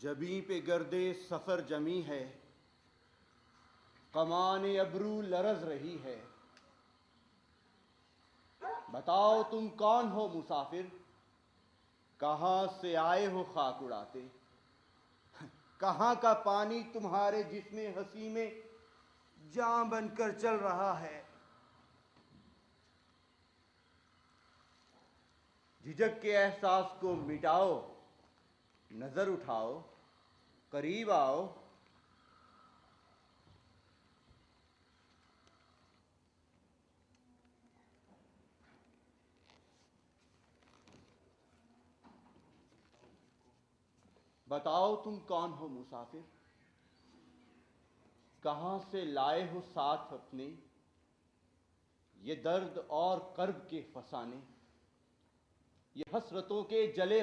जबीं पे गर्दे सफ़र जमी है, कमान अबरू लरज रही है। बताओ तुम कौन हो मुसाफिर, कहाँ से आए हो खाक उड़ाते। कहाँ का पानी तुम्हारे जिस्मे हसी में जान बनकर चल रहा है। झिझक के एहसास को मिटाओ, नजर उठाओ, करीब आओ। बताओ तुम कौन हो मुसाफिर, कहाँ से लाए हो साथ अपने ये दर्द और कर्ब के फसाने, ये हसरतों के जले